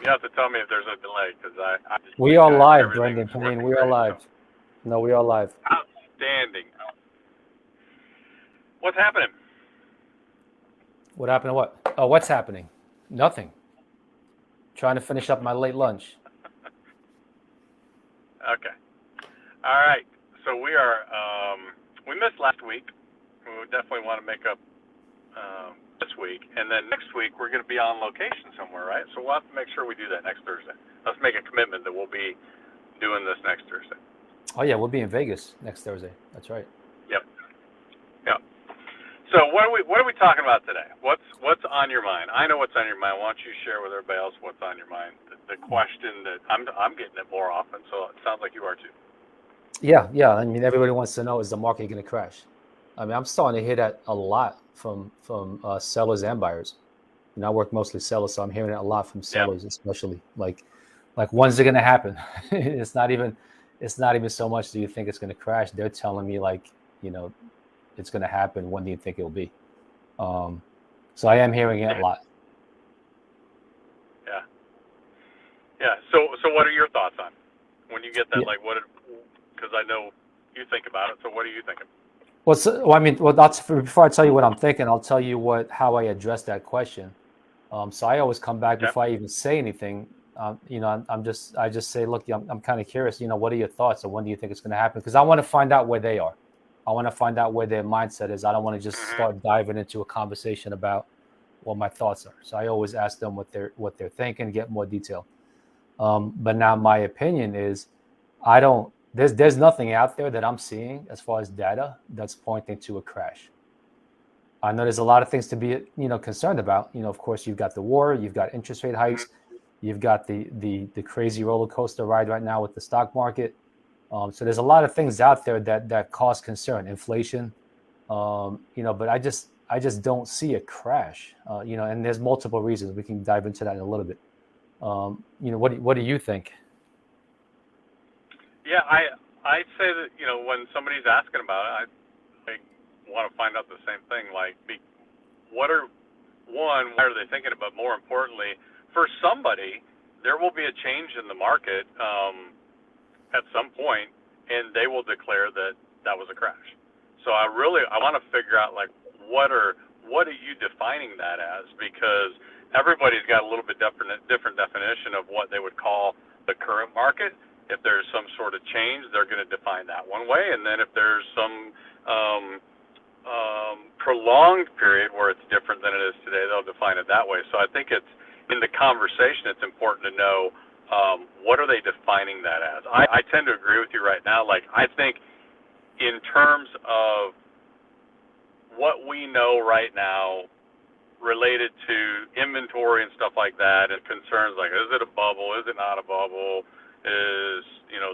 You have to tell me if there's a delay because I just We think are live, everything's Brendan Payne. working We are great. live. So No, we are live. outstanding. What's happening? What happened to what? Oh, what's happening? Nothing. Trying to finish up my late lunch. Okay. All right. So we are. We missed last week. We definitely want to make up this week, and then next week we're going to be on location somewhere, right? So we'll have to make sure we do that next Thursday. Let's make a commitment that we'll be doing this next Thursday. Oh yeah, we'll be in Vegas next Thursday. That's right. Yep. Yep. So what are we talking about today? What's on your mind? I know what's on your mind. Why don't you share with everybody else what's on your mind? The question that I'm getting it more often, so it sounds like you are too. Yeah. I mean, everybody wants to know, is the market going to crash? I mean, I'm starting to hear that a lot from sellers and buyers. You know, I work mostly sellers, so I'm hearing it a lot from sellers, especially like when's it going to happen? it's not even so much do you think it's going to crash. They're telling me like, you know, it's going to happen. When do you think it'll be? So I am hearing it a lot. Yeah. So what are your thoughts on when you get that? Yeah. Like what? Because I know you think about it. So what are you thinking? That's before I tell you what I'm thinking. I'll tell you how I address that question. So I always come back before I even say anything. You know, I just say, look, I'm kind of curious. You know, what are your thoughts, or when do you think it's going to happen? Because I want to find out where they are. I want to find out where their mindset is. I don't want to just start diving into a conversation about what my thoughts are. So I always ask them what they're thinking, get more detail. But now my opinion is, there's nothing out there that I'm seeing as far as data that's pointing to a crash. I know there's a lot of things to be, concerned about. You know, of course, you've got the war, you've got interest rate hikes, you've got the crazy roller coaster ride right now with the stock market. So there's a lot of things out there that cause concern, inflation, but I just don't see a crash, and there's multiple reasons. We can dive into that in a little bit. What do you think? Yeah, I say that when somebody's asking about it, I want to find out the same thing. Like, why are they thinking about? More importantly, for somebody, there will be a change in the market at some point, and they will declare that was a crash. So I want to figure out like what are you defining that as? Because everybody's got a little bit different definition of what they would call the current market. If there's some sort of change, they're going to define that one way, and then if there's some prolonged period where it's different than it is today, they'll define it that way. So I think it's in the conversation, it's important to know what are they defining that as. I tend to agree with you right now. Like, I think in terms of what we know right now related to inventory and stuff like that, and concerns like, is it a bubble, is it not a bubble, is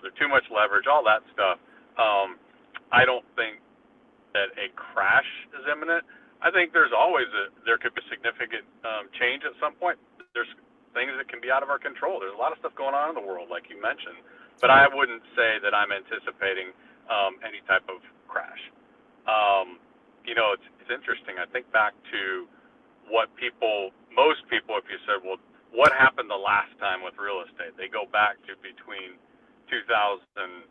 there too much leverage, all that stuff. I don't think that a crash is imminent. I think there could be significant change at some point. There's things that can be out of our control. There's a lot of stuff going on in the world, like you mentioned, but I wouldn't say that I'm anticipating any type of crash. It's interesting. I think back to what most people, if you said, well, what happened the last time with real estate? They go back to between 2008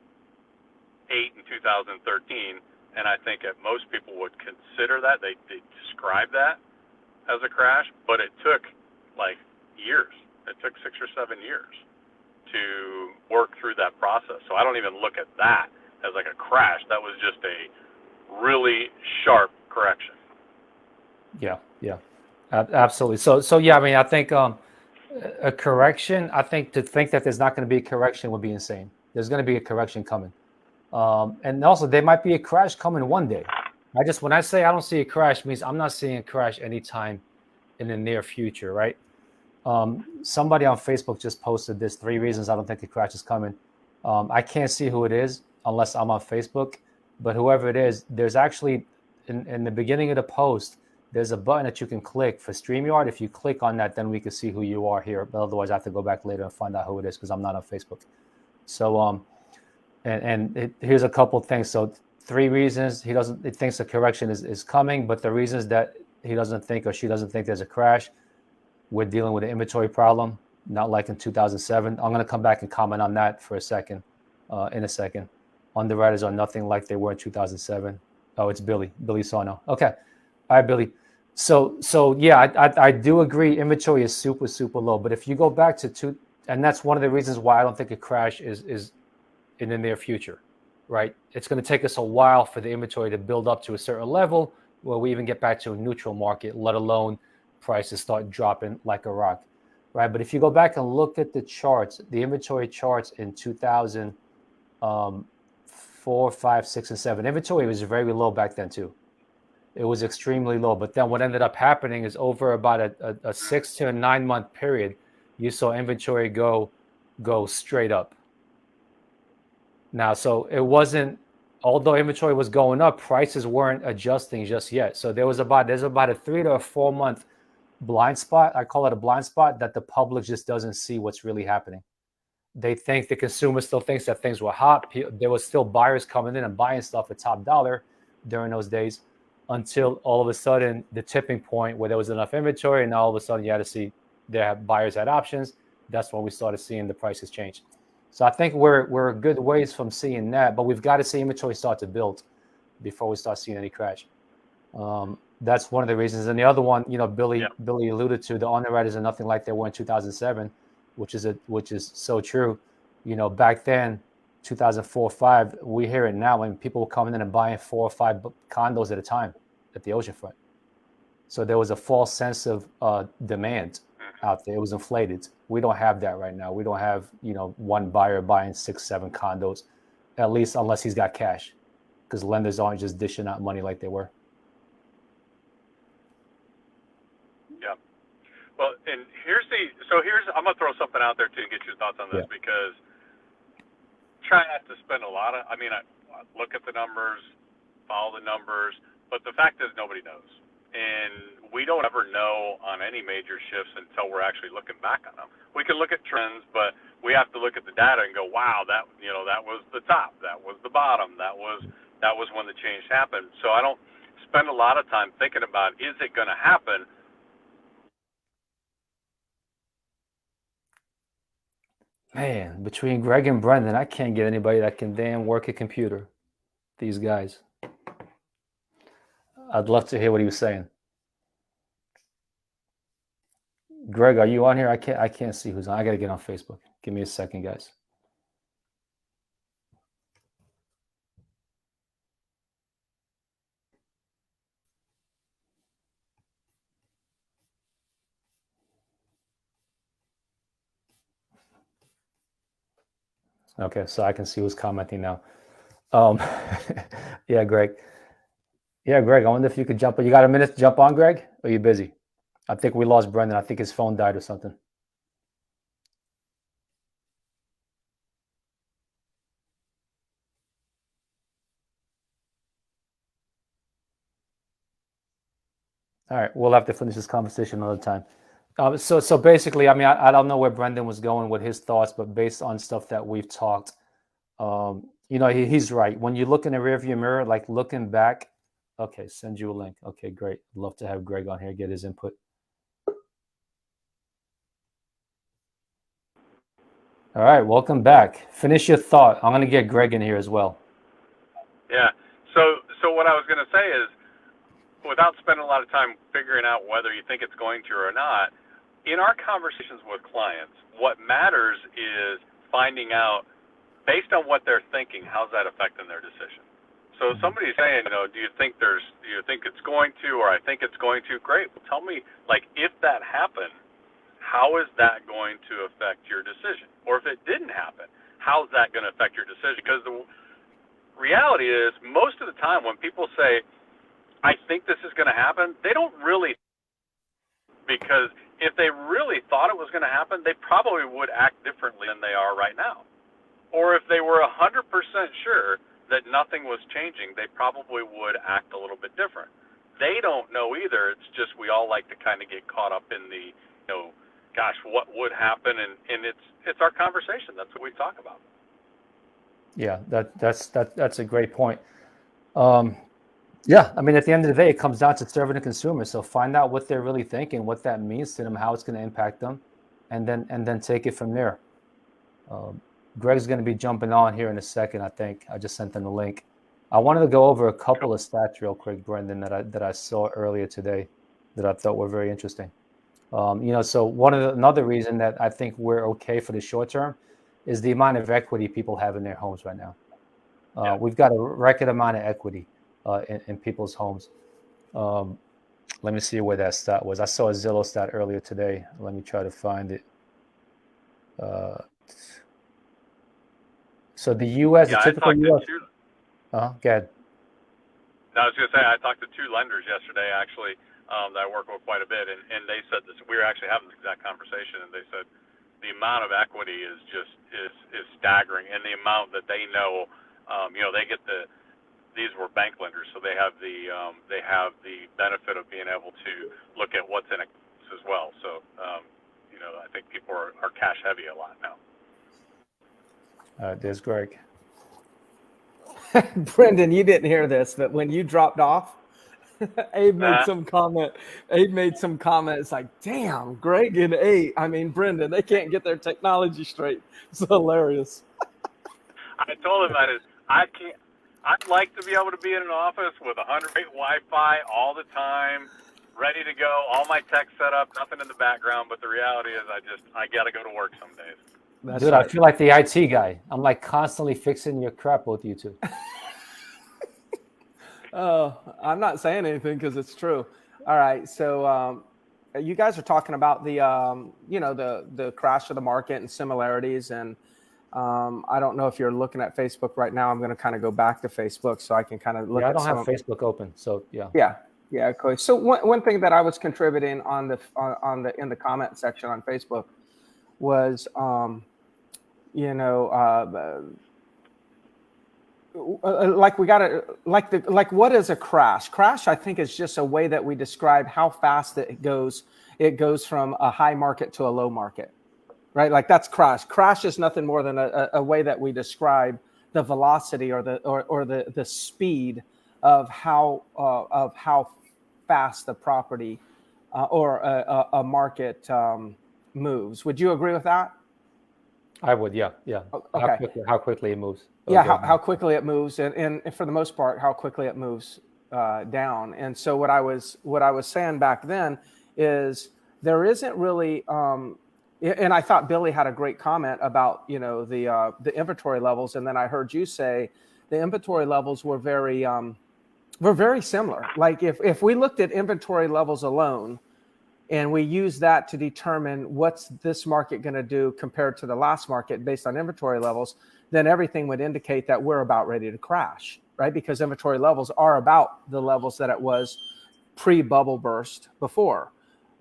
and 2013, and I think that most people would consider that. They describe that as a crash, but it took like years. It took 6 or 7 years to work through that process. So I don't even look at that as like a crash. That was just a really sharp correction. Yeah, absolutely. So yeah, I mean, I think a correction. I think to think that there's not going to be a correction would be insane. There's going to be a correction coming, and also there might be a crash coming one day. When I say I don't see a crash, means I'm not seeing a crash anytime in the near future, right? Somebody on Facebook just posted this 3 reasons I don't think a crash is coming. I can't see who it is unless I'm on Facebook, but whoever it is, there's actually in the beginning of the post, there's a button that you can click for StreamYard. If you click on that, then we can see who you are here. But otherwise, I have to go back later and find out who it is because I'm not on Facebook. So, here's a couple things. So 3 reasons he thinks a correction is coming, but the reasons that he doesn't think or she doesn't think there's a crash, we're dealing with an inventory problem. not like in 2007. I'm going to come back and comment on that for a second, in a second. Underwriters are nothing like they were in 2007. Oh, it's Billy Sarno. Okay. All right, Billy. So yeah, I do agree. Inventory is super, super low. But if you go back to and that's one of the reasons why I don't think a crash is in the near future, right? It's going to take us a while for the inventory to build up to a certain level where we even get back to a neutral market, let alone prices start dropping like a rock, right? But if you go back and look at the charts, the inventory charts in 2004, 5, 6, and 7, inventory was very low back then too. It was extremely low. But then what ended up happening is over about a 6 to 9 month period, you saw inventory go straight up. Now, so it wasn't, although inventory was going up, prices weren't adjusting just yet. So there's about a 3 to 4 month blind spot. I call it a blind spot that the public just doesn't see what's really happening. They think the consumer still thinks that things were hot. There was still buyers coming in and buying stuff at top dollar during those days, until all of a sudden the tipping point where there was enough inventory, and all of a sudden you had to see buyers had options. That's when we started seeing the prices change. So I think we're a good ways from seeing that, but we've got to see inventory start to build before we start seeing any crash. That's one of the reasons. And the other one, Billy alluded to, the underwriters are nothing like they were in 2007, which is so true. Back then, 2004, 5, we hear it now when people were coming in and buying 4 or 5 condos at a time at the oceanfront. So there was a false sense of demand out there. It was inflated. We don't have that right now. We don't have, one buyer buying 6, 7 condos, at least unless he's got cash, because lenders aren't just dishing out money like they were. Yeah. Well, and here's I'm going to throw something out there too and get your thoughts on this, because try not to spend a lot of, I look at the numbers, follow the numbers, but the fact is nobody knows. And we don't ever know on any major shifts until we're actually looking back on them. We can look at trends, but we have to look at the data and go, wow, that was the top, that was the bottom, that was when the change happened. So I don't spend a lot of time thinking about, is it going to happen? Man, between Greg and Brendan, I can't get anybody that can damn work a computer. These guys. I'd love to hear what he was saying. Greg, are you on here? I can't see who's on. I got to get on Facebook. Give me a second, guys. Okay, so I can see who's commenting now. Yeah, Greg. Yeah, Greg, I wonder if you could jump. You got a minute to jump on, Greg? Or are you busy? I think we lost Brendan. I think his phone died or something. All right, we'll have to finish this conversation another time. So basically, I don't know where Brendan was going with his thoughts, but based on stuff that we've talked, he's right. When you look in the rearview mirror, like looking back, okay, send you a link. Okay, great. Love to have Greg on here, get his input. All right, welcome back. Finish your thought. I'm going to get Greg in here as well. Yeah. So what I was going to say is, without spending a lot of time figuring out whether you think it's going to or not, in our conversations with clients, what matters is finding out, based on what they're thinking, how's that affecting their decision. So if somebody's saying, do you think it's going to, or I think it's going to, great. Well, tell me, if that happened, how is that going to affect your decision? Or if it didn't happen, how's that going to affect your decision? Because the reality is, most of the time when people say, I think this is going to happen, they don't really, because if they really thought it was going to happen, they probably would act differently than they are right now. Or if they were 100% sure that nothing was changing, they probably would act a little bit different. They don't know either. It's just we all like to kind of get caught up in the, gosh, what would happen, and it's our conversation. That's what we talk about. Yeah, that's a great point. Yeah, at the end of the day, it comes down to serving the consumer. So find out what they're really thinking, what that means to them, how it's going to impact them, and then take it from there. Greg's going to be jumping on here in a second. I think I just sent him the link. I wanted to go over a couple of stats real quick, Brendan, that I saw earlier today that I thought were very interesting. So another reason that I think we're okay for the short term is the amount of equity people have in their homes right now. We've got a record amount of equity in people's homes. Let me see where that stat was. I saw a Zillow stat earlier today. Let me try to find it. So the U.S. Yeah, the typical U.S. Go ahead. No, I was going to say, I talked to 2 lenders yesterday, actually, that I work with quite a bit, and they said this. We were actually having this exact conversation, and they said the amount of equity is just is staggering, and the amount that they know, they get these were bank lenders, so they have the benefit of being able to look at what's in it as well. So, I think people are cash heavy a lot now. There's Greg. Brendan, you didn't hear this, but when you dropped off, Abe made some comment. Abe made some comments like, "Damn, Greg and Brendan, they can't get their technology straight." It's hilarious. I told him I'd like to be able to be in an office with 100 meg Wi-Fi all the time, ready to go, all my tech set up, nothing in the background. But the reality is, I got to go to work some days. Dude, right. I feel like the IT guy. I'm like constantly fixing your crap, both you two. I'm not saying anything because it's true. All right, so you guys are talking about the crash of the market and similarities, and I don't know if you're looking at Facebook right now. I'm going to kind of go back to Facebook so I can kind of look. I don't have Facebook open, so yeah. Yeah. Okay. So one thing that I was contributing in the comment section on Facebook was what is a crash? Crash, I think, is just a way that we describe how fast it goes. It goes from a high market to a low market, right? Like that's crash. Crash is nothing more than a way that we describe the velocity or the speed of how fast the property or a market moves. Would you agree with that? I would, yeah. Okay. How quickly it moves. How quickly it moves, and for the most part, how quickly it moves down. And so what I was saying back then is there isn't really, and I thought Billy had a great comment about the inventory levels, and then I heard you say the inventory levels were very similar. Like if we looked at inventory levels alone, and we use that to determine what's this market going to do compared to the last market based on inventory levels, then everything would indicate that we're about ready to crash, right? Because inventory levels are about the levels that it was pre-bubble burst before.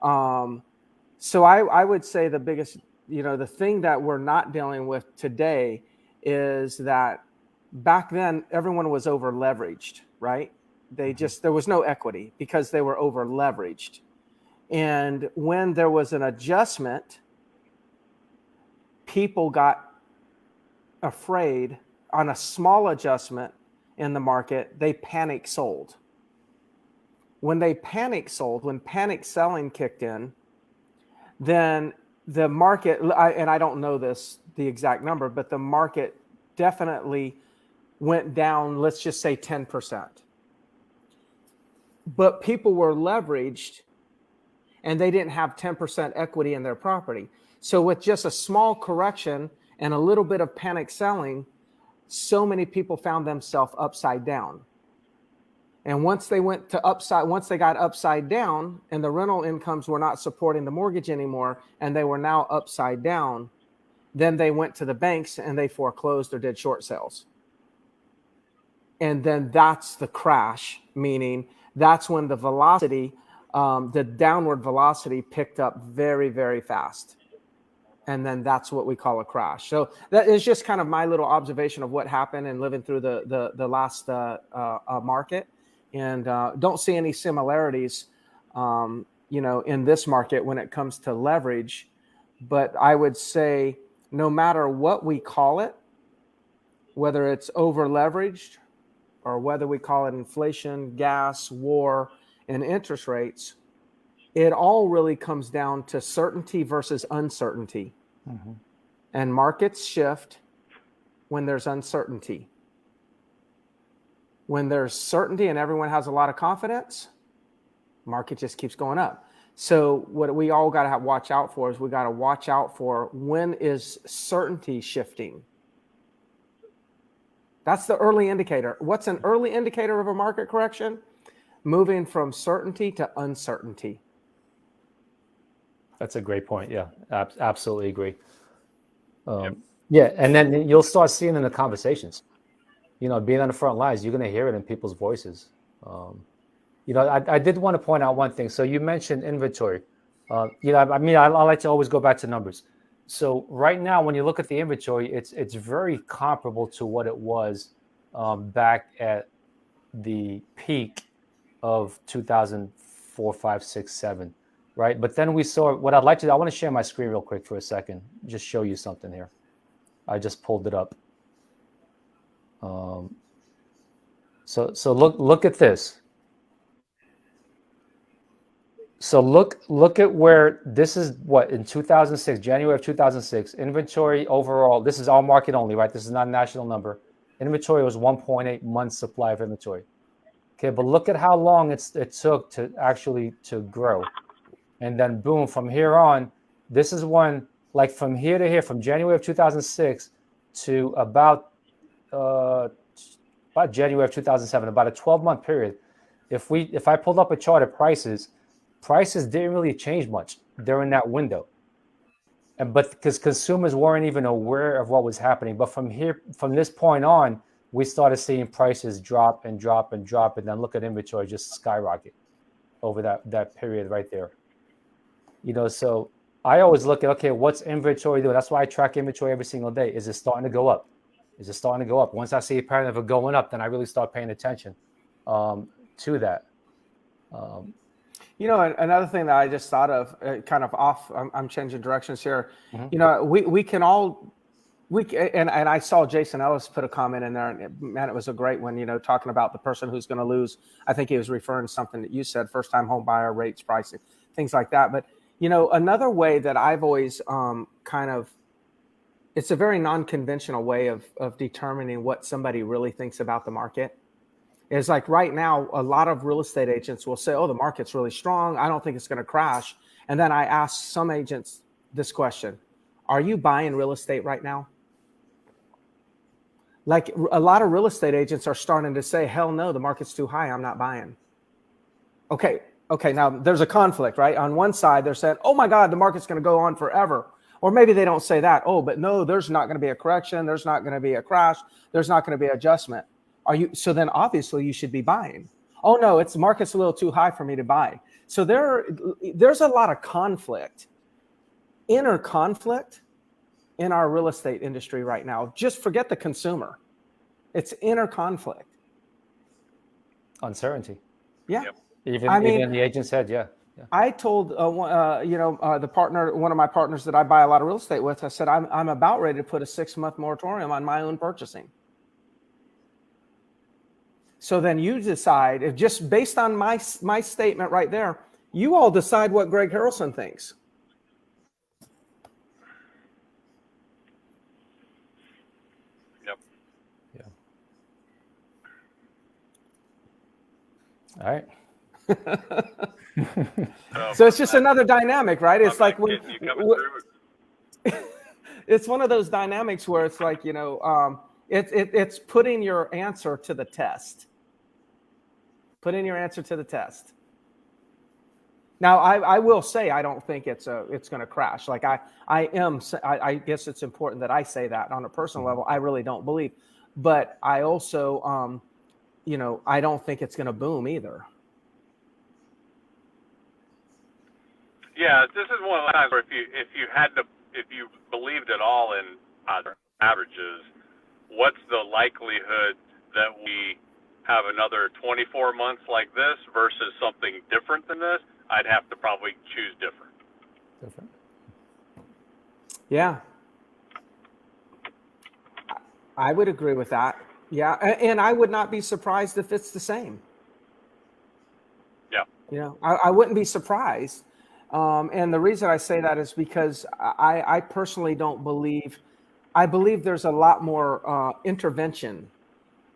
So I would say the biggest, the thing that we're not dealing with today is that back then everyone was over leveraged, right? There was no equity because they were over leveraged. And when there was an adjustment, people got afraid on a small adjustment in the market, they panic sold. When panic selling kicked in, then the market, and I don't know the exact number, but the market definitely went down, let's just say 10%. But people were leveraged and they didn't have 10% equity in their property. So with just a small correction and a little bit of panic selling, so many people found themselves upside down. And once they got upside down and the rental incomes were not supporting the mortgage anymore, and they were now upside down, then they went to the banks and they foreclosed or did short sales. And then that's the crash, meaning that's when the velocity, the downward velocity picked up very, very fast. And then that's what we call a crash. So that is just kind of my little observation of what happened and living through the last market. And don't see any similarities, in this market when it comes to leverage. But I would say no matter what we call it, whether it's over leveraged or whether we call it inflation, gas, war, and interest rates, it all really comes down to certainty versus uncertainty. Mm-hmm. And markets shift when there's uncertainty. When there's certainty and everyone has a lot of confidence, market just keeps going up. So what we all got to watch out for is we got to watch out for when is certainty shifting. That's the early indicator. What's an early indicator of a market correction? Moving from certainty to uncertainty. That's a great point. Yeah, absolutely agree. Yep. Yeah, and then you'll start seeing in the conversations. Being on the front lines, you're going to hear it in people's voices. I did want to point out one thing. So you mentioned inventory. I like to always go back to numbers. So right now, when you look at the inventory, it's very comparable to what it was back at the peak of 2004, 5, 6, 7, right? But then we saw what I want to share my screen real quick for a second, just show you something here. I just pulled it up. So look at this. So look at where this is. What, in 2006, January of 2006, inventory overall. This is all market only, right? This is not a national number. Inventory was 1.8 months supply of inventory. Okay, but look at how long it took to actually to grow, and then boom, from here on, this is when, like from here to here, from January of 2006 to about January of 2007, about a 12-month period. If I pulled up a chart of prices didn't really change much during that window, but because consumers weren't even aware of what was happening. But from this point on, we started seeing prices drop and drop and drop, and then look at inventory just skyrocket over that period right there. So I always look at, okay, what's inventory doing? That's why I track inventory every single day. Is it starting to go up? Is it starting to go up? Once I see a pattern of it going up, then I really start paying attention to that. Another thing that I just thought of, kind of off, I'm changing directions here. Mm-hmm. We can all, and I saw Jason Ellis put a comment in there, and man, it was a great one, talking about the person who's going to lose. I think he was referring to something that you said, first time home buyer, rates, pricing, things like that. But, another way that I've always it's a very non-conventional way of determining what somebody really thinks about the market. Is like right now, a lot of real estate agents will say, oh, the market's really strong. I don't think it's going to crash. And then I ask some agents this question: are you buying real estate right now? Like a lot of real estate agents are starting to say, hell no, the market's too high. I'm not buying. Okay. Now there's a conflict, right? On one side, they're saying, oh my God, the market's going to go on forever. Or maybe they don't say that. Oh, but no, there's not going to be a correction. There's not going to be a crash. There's not going to be an adjustment. So then obviously you should be buying. Oh no, the market's a little too high for me to buy. So there's a lot of conflict, inner conflict in our real estate industry right now. Just forget the consumer. It's inner conflict. Uncertainty. Yeah. Yep. Even the agent said, yeah. I told the partner, one of my partners that I buy a lot of real estate with, I said, I'm about ready to put a 6-month moratorium on my own purchasing. So then you decide, if just based on my statement right there, you all decide what Greg Harrelson thinks. Yep. Yeah. All right. So it's just another dynamic, right? It's like when it's one of those dynamics where it's like, it's putting your answer to the test. Putting your answer to the test. Now, I will say I don't think it's going to crash. Like I guess it's important that I say that on a personal level. I really don't believe, but I also, I don't think it's going to boom either. Yeah, this is one of the times where if you believed at all in averages, what's the likelihood that we have another 24 months like this versus something different than this? I'd have to probably choose different. Yeah. I would agree with that. Yeah. And I would not be surprised if it's the same. Yeah. You know, I wouldn't be surprised. And the reason I say that is because I personally don't believe, I believe there's a lot more intervention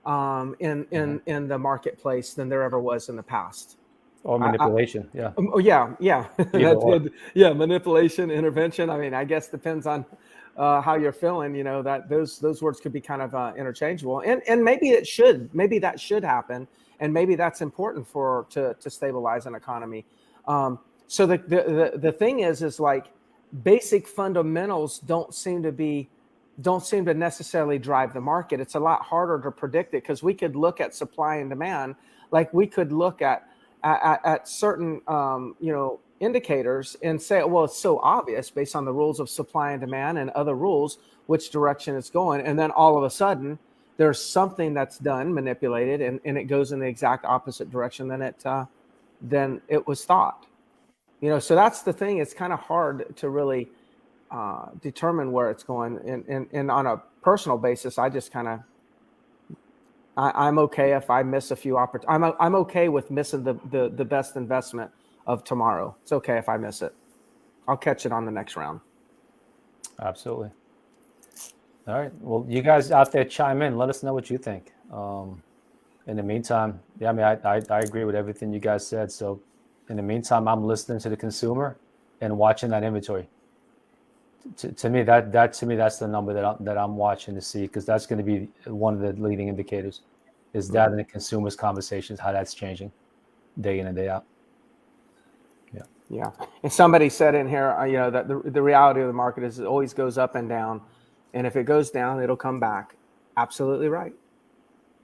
in the marketplace than there ever was in the past. Or manipulation. Yeah. Oh yeah, yeah, Either or. yeah, manipulation, intervention. I mean, I guess depends on how you're feeling. You know, that those words could be kind of interchangeable, and maybe that should happen, and maybe that's important to stabilize an economy. So the thing is like basic fundamentals don't seem to necessarily drive the market. It's a lot harder to predict it because we could look at supply and demand, like we could look at certain indicators and say, well, it's so obvious based on the rules of supply and demand and other rules which direction it's going, and then all of a sudden there's something that's done, manipulated, and it goes in the exact opposite direction than it was thought. You know, so that's the thing. It's kind of hard to really determine where it's going, and on a personal basis, I just kind of I'm okay if I miss a few opportunities. I'm okay with missing the best investment of tomorrow. It's okay if I miss it. I'll catch it on the next round. Absolutely. All right. Well, you guys out there chime in. Let us know what you think. In the meantime, yeah, I mean, I agree with everything you guys said. So in the meantime, I'm listening to the consumer and watching that inventory. To me, that's the number that I'm watching to see, because that's going to be one of the leading indicators. Is that in the consumer's conversations, how that's changing day in and day out. Yeah. And somebody said in here, that the reality of the market is it always goes up and down, and if it goes down, it'll come back. Absolutely right.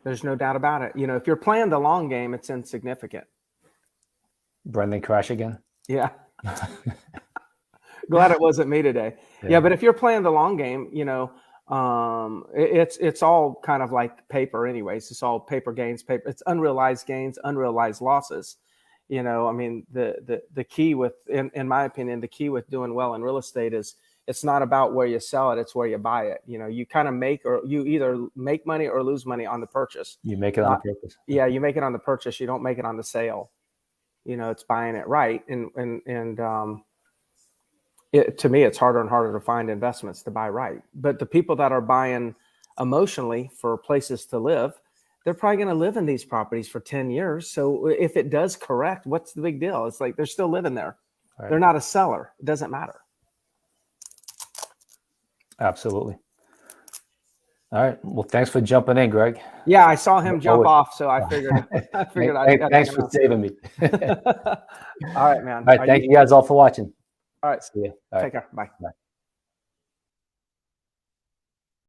There's no doubt about it. You know, if you're playing the long game, it's insignificant. Brendan crash again. Yeah. Glad it wasn't me today. Yeah, but if you're playing the long game, it's all kind of like paper anyways. It's all paper gains, it's unrealized gains, unrealized losses. You know, I mean, the key in my opinion, the key with doing well in real estate is it's not about where you sell it, it's where you buy it. You know, you kind of you either make money or lose money on the purchase. You make it on purpose. Yeah, you make it on the purchase. You don't make it on the sale. You know, it's buying it right. To me, it's harder and harder to find investments to buy right. But the people that are buying emotionally for places to live, they're probably going to live in these properties for 10 years. So if it does correct, what's the big deal? It's like they're still living there. Right. They're not a seller. It doesn't matter. Absolutely. All right. Well, thanks for jumping in, Greg. Yeah, I saw him jump off, so I figured. Thanks for saving me. All right, man. All right. Thank you guys all for watching. All right. See you. Take care. Bye. Bye.